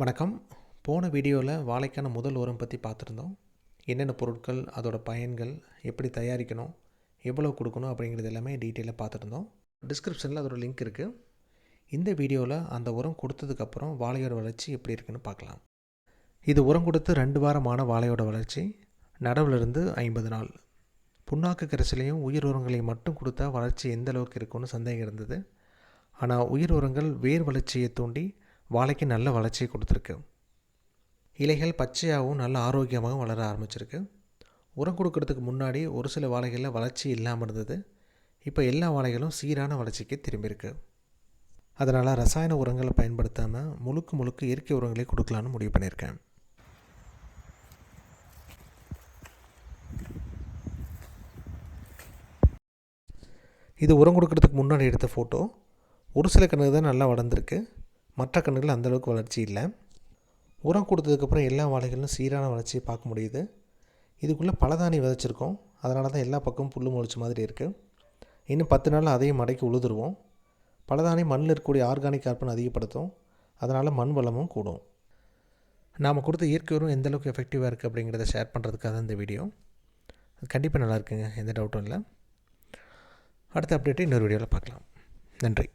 வணக்கம். போன வீடியோவில் வாழைக்கான முதல் உரம் பற்றி பார்த்துருந்தோம். என்னென்ன பொருட்கள், அதோட பயன்கள், எப்படி தயாரிக்கணும், எவ்வளோ கொடுக்கணும் அப்படிங்கிறது எல்லாமே டீட்டெயிலாக பார்த்துருந்தோம். டிஸ்கிரிப்ஷனில் அதோட லிங்க் இருக்குது. இந்த வீடியோவில் அந்த உரம் கொடுத்ததுக்கப்புறம் வாழையோட வளர்ச்சி எப்படி இருக்குன்னு பார்க்கலாம். இது உரம் கொடுத்து 2 வாரமான வாழையோட வளர்ச்சி. நடவுலேருந்து 50 நாள். புண்ணாக்கு கரைசலையும் உயிர் உரங்களையும் மட்டும் கொடுத்தா வளர்ச்சி எந்த அளவுக்கு இருக்குன்னு சந்தேகம் இருந்தது. ஆனால் உயிர் உரங்கள் வேர் வளர்ச்சியை தூண்டி வாழைக்கு நல்ல வளர்ச்சியை கொடுத்துருக்கு. இலைகள் பச்சையாகவும் நல்ல ஆரோக்கியமாகவும் வளர ஆரம்பிச்சிருக்கு. உரம் கொடுக்கறதுக்கு முன்னாடி ஒரு சில வாழைகளில் வளர்ச்சி இல்லாமல் இருந்தது. இப்போ எல்லா வாழைகளும் சீரான வளர்ச்சிக்கு திரும்பியிருக்கு. அதனால் ரசாயன உரங்களை பயன்படுத்தாமல் முழுக்க இயற்கை உரங்களே கொடுக்கலான்னு முடிவு பண்ணியிருக்கேன். இது உரம் கொடுக்கறதுக்கு முன்னாடி எடுத்த ஃபோட்டோ. ஒரு சில கன்றுகள் தான் நல்லா வளர்ந்துருக்கு. மற்ற கன்றுகள் அந்தளவுக்கு வளர்ச்சி இல்லை. உரம் கொடுத்ததுக்கப்புறம் எல்லா வாழைகளும் சீரான வளர்ச்சியை பார்க்க முடியுது. இதுக்குள்ளே பலதானி விதைச்சிருக்கோம். அதனால தான் எல்லா பக்கமும் புல் முளைச்ச மாதிரி இருக்குது. இன்னும் 10 நாளில் அதையும் மடக்கி உழுதுருவோம். பலதானி மண்ணில் இருக்கக்கூடிய ஆர்கானிக் கார்பன் அதிகப்படுத்தும். அதனால் மண் வளமும் கூடும். நாம் கொடுத்த இயற்கை உரம் எந்தளவுக்கு எஃபெக்டிவாக இருக்குது அப்படிங்கிறத ஷேர் பண்ணுறதுக்காக தான் இந்த வீடியோ. அது கண்டிப்பாக நல்லா இருக்குங்க, எந்த டவுட்டும் இல்லை. அடுத்த அப்டேட்டை இன்னொரு வீடியோவில் பார்க்கலாம். நன்றி.